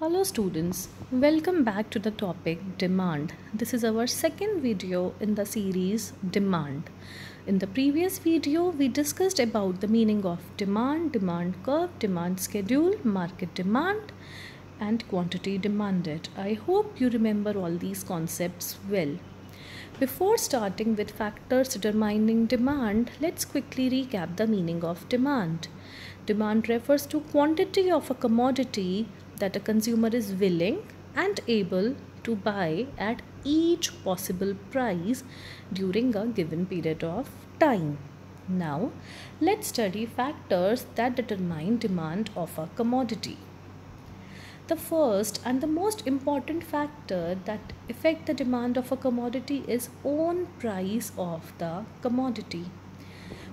Hello students, welcome back to the topic demand. This is our second video in the series demand. In the previous video, we discussed about the meaning of demand, demand curve, demand schedule, market demand and quantity demanded. I hope you remember all these concepts well. Before starting with factors determining demand, let's quickly recap the meaning of demand. Demand refers to quantity of a commodity that a consumer is willing and able to buy at each possible price during a given period of time. Now, let's study factors that determine demand of a commodity. The first and the most important factor that affect the demand of a commodity is own price of the commodity.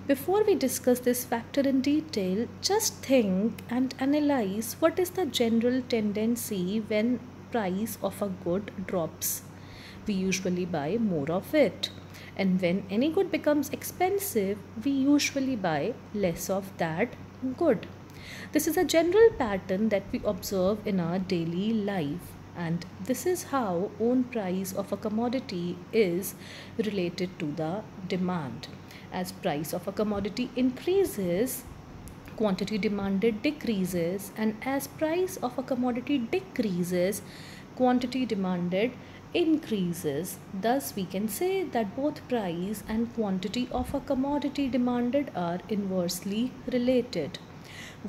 Before we discuss this factor in detail, just think and analyze what is the general tendency when price of a good drops. We usually buy more of it. And when any good becomes expensive, we usually buy less of that good. This is a general pattern that we observe in our daily life, and this is how own price of a commodity is related to the demand. As price of a commodity increases, quantity demanded decreases, and as price of a commodity decreases, quantity demanded increases. Thus we can say that both price and quantity of a commodity demanded are inversely related.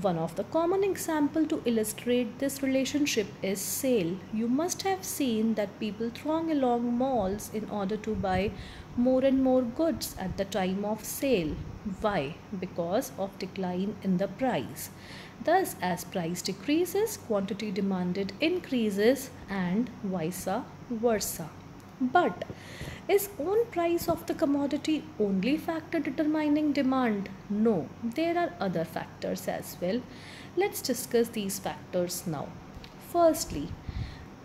One of the common example to illustrate this relationship is sale. You must have seen that people throng along malls in order to buy more and more goods at the time of sale. Why? Because of decline in the price. Thus, as price decreases, quantity demanded increases and vice versa. But is own price of the commodity only factor determining demand? No, there are other factors as well. Let's discuss these factors now. Firstly,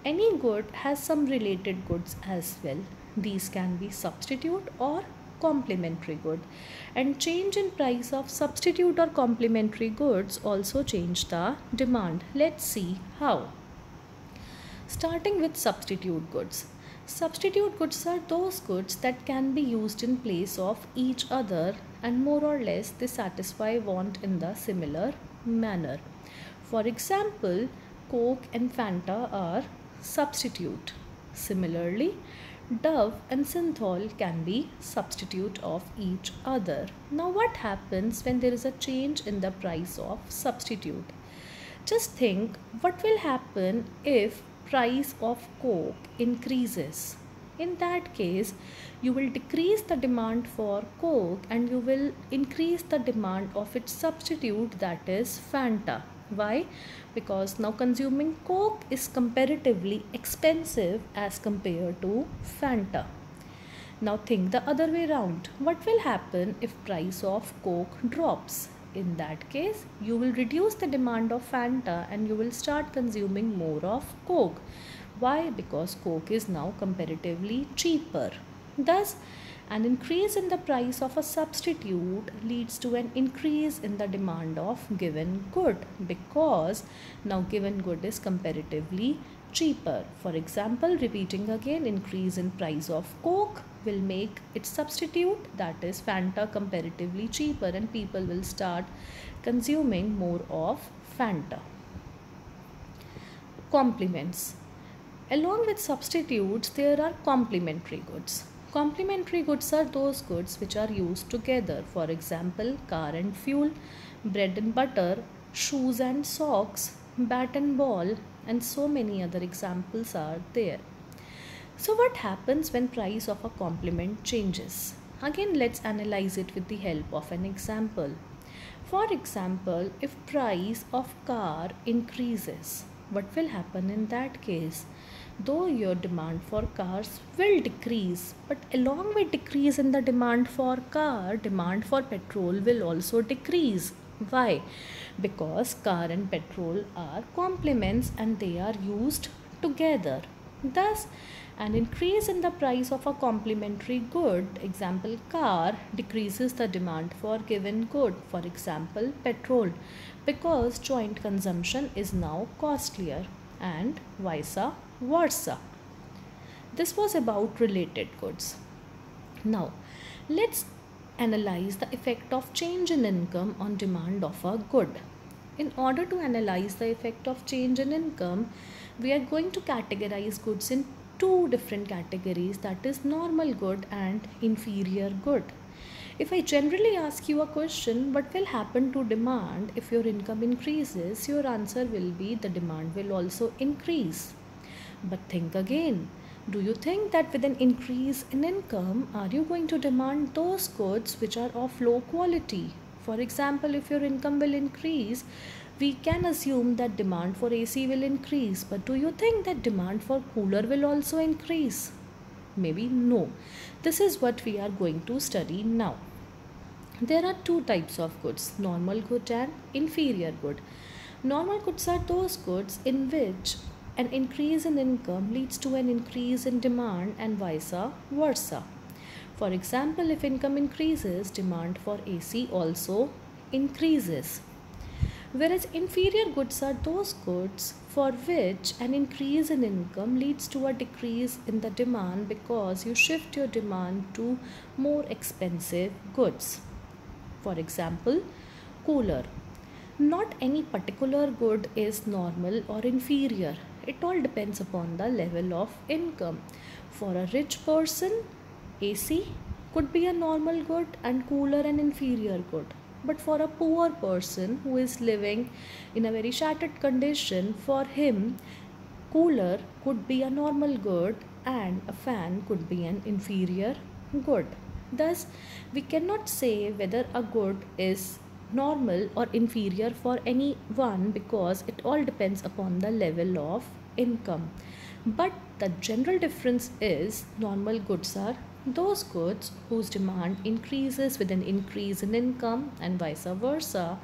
any good has some related goods as well. These can be substitute or complementary good, and change in price of substitute or complementary goods also change the demand. Let's see how. Starting with substitute goods. Substitute goods are those goods that can be used in place of each other, and more or less they satisfy want in the similar manner. For example, Coke and Fanta are substitute. Similarly, Dove and Synthol can be substitute of each other. Now what happens when there is a change in the price of substitute? Just think what will happen if price of Coke increases. In that case, you will decrease the demand for Coke and you will increase the demand of its substitute, that is Fanta. Why? Because now consuming Coke is comparatively expensive as compared to Fanta. Now think the other way around. What will happen if price of Coke drops? In that case, you will reduce the demand of Fanta and you will start consuming more of Coke. Why? Because Coke is now comparatively cheaper. Thus, an increase in the price of a substitute leads to an increase in the demand of given good, because now given good is comparatively cheaper. For example, repeating again, increase in price of Coke will make its substitute, that is Fanta, comparatively cheaper, and people will start consuming more of Fanta. Complements. Along with substitutes, there are complementary goods. Complementary goods are those goods which are used together. For example, car and fuel, bread and butter, shoes and socks, bat and ball, and so many other examples are there. So what happens when price of a complement changes? Again, let's analyze it with the help of an example. For example, if price of car increases, what will happen in that case? Though your demand for cars will decrease, but along with decrease in the demand for car, demand for petrol will also decrease. Why? Because car and petrol are complements and they are used together. Thus, an increase in the price of a complementary good, example car, decreases the demand for given good, for example petrol, because joint consumption is now costlier. and vice versa. This was about related goods. Now, let's analyze the effect of change in income on demand of a good. In order to analyze the effect of change in income, we are going to categorize goods in two different categories, that is normal good and inferior good. If I generally ask you a question, what will happen to demand if your income increases, your answer will be the demand will also increase. But think again. Do you think that with an increase in income, are you going to demand those goods which are of low quality? For example, if your income will increase, we can assume that demand for AC will increase. But do you think that demand for cooler will also increase? Maybe no. This is what we are going to study now. There are two types of goods, normal good and inferior good. Normal goods are those goods in which an increase in income leads to an increase in demand and vice versa. For example, if income increases, demand for AC also increases. Whereas inferior goods are those goods for which an increase in income leads to a decrease in the demand because you shift your demand to more expensive goods. For example, cooler. Not any particular good is normal or inferior. It all depends upon the level of income. For a rich person, AC could be a normal good and cooler an inferior good. But for a poor person who is living in a very shattered condition, for him, cooler could be a normal good and a fan could be an inferior good. Thus, we cannot say whether a good is normal or inferior for anyone because it all depends upon the level of income. But the general difference is normal goods are those goods whose demand increases with an increase in income and vice versa,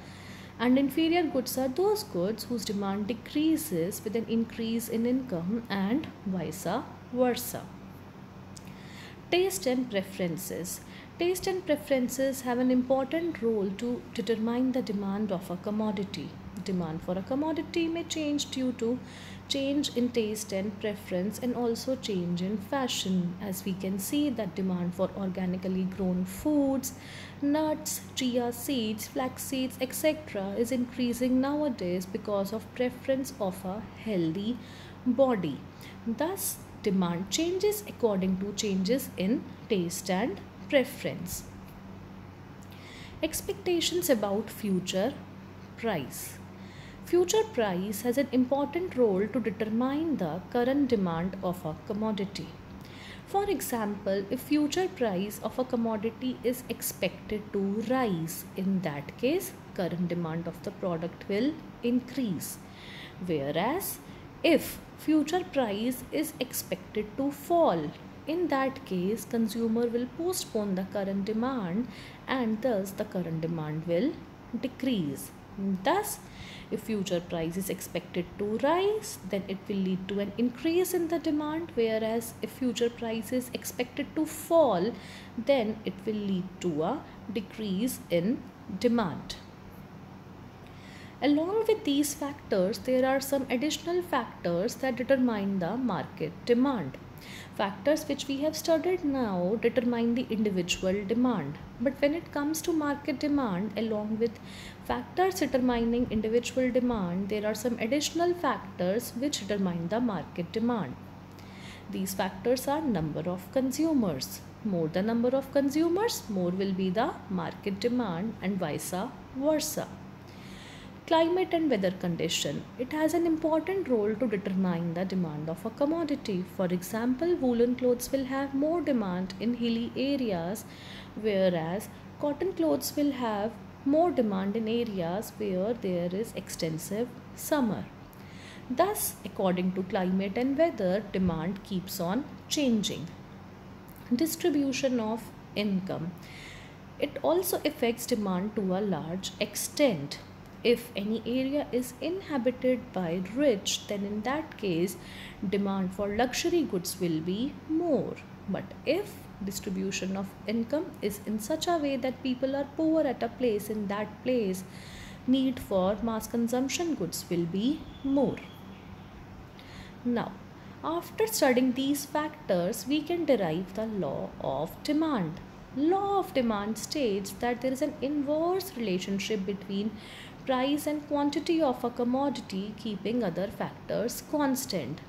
and inferior goods are those goods whose demand decreases with an increase in income and vice versa. Taste and preferences. Taste and preferences have an important role to determine the demand of a commodity. Demand for a commodity may change due to change in taste and preference and also change in fashion. As we can see that demand for organically grown foods, nuts, chia seeds, flax seeds, etc. is increasing nowadays because of preference of a healthy body. Thus, demand changes according to changes in taste and preference. Expectations about future price. Future price has an important role to determine the current demand of a commodity. For example, if future price of a commodity is expected to rise, in that case, current demand of the product will increase. Whereas, if future price is expected to fall, in that case, consumer will postpone the current demand and thus the current demand will decrease. Thus, if future price is expected to rise, then it will lead to an increase in the demand, whereas if future price is expected to fall, then it will lead to a decrease in demand. Along with these factors, there are some additional factors that determine the market demand. Factors which we have studied now determine the individual demand. But when it comes to market demand, along with factors determining individual demand, there are some additional factors which determine the market demand. These factors are number of consumers. More the number of consumers, more will be the market demand and vice versa. Climate and weather condition. It has an important role to determine the demand of a commodity. For example, woolen clothes will have more demand in hilly areas, whereas cotton clothes will have more demand in areas where there is extensive summer. Thus, according to climate and weather, demand keeps on changing. Distribution of income. It also affects demand to a large extent. If any area is inhabited by rich, then in that case, demand for luxury goods will be more. But if distribution of income is in such a way that people are poor at a place, in that place, need for mass consumption goods will be more. Now, after studying these factors, we can derive the law of demand. Law of demand states that there is an inverse relationship between price and quantity of a commodity, keeping other factors constant.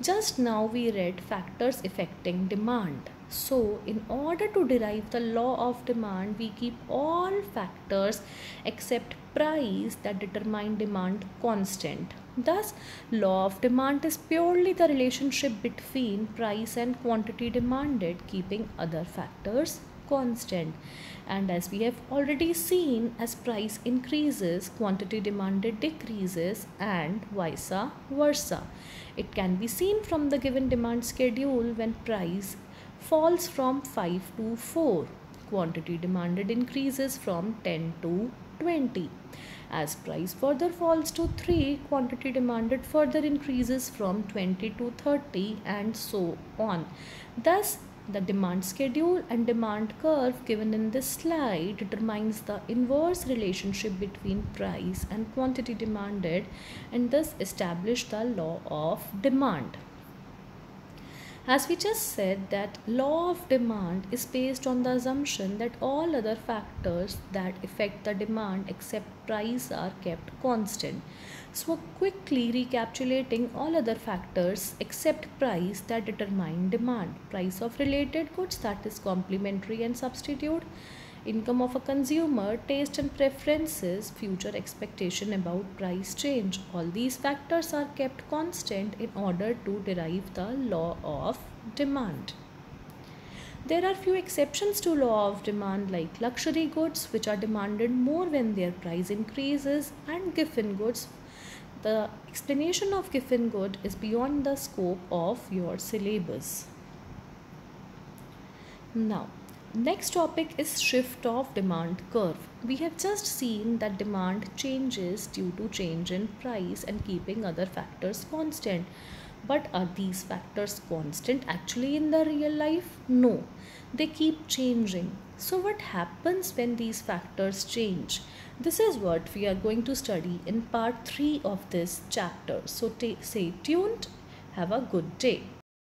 Just now we read factors affecting demand. So, in order to derive the law of demand, we keep all factors except price that determine demand constant. Thus, law of demand is purely the relationship between price and quantity demanded, keeping other factors constant. And as we have already seen, as price increases, quantity demanded decreases, and vice versa. It can be seen from the given demand schedule. When price falls from 5 to 4, quantity demanded increases from 10 to 20. As price further falls to 3, quantity demanded further increases from 20 to 30, and so on. Thus, the demand schedule and demand curve given in this slide determines the inverse relationship between price and quantity demanded, and thus establish the law of demand. As we just said, that law of demand is based on the assumption that all other factors that affect the demand except price are kept constant. So quickly recapitulating all other factors except price that determine demand: price of related goods, that is complementary and substitute; income of a consumer; taste and preferences; future expectation about price change. All these factors are kept constant in order to derive the law of demand. There are few exceptions to law of demand, like luxury goods, which are demanded more when their price increases, and giffen goods. The explanation of giffen good is beyond the scope of your syllabus. Now, next topic is shift of demand curve. We have just seen that demand changes due to change in price and keeping other factors constant. But are these factors constant actually in the real life? No, they keep changing. So what happens when these factors change? This is what we are going to study in part 3 of this chapter. So stay tuned. Have a good day.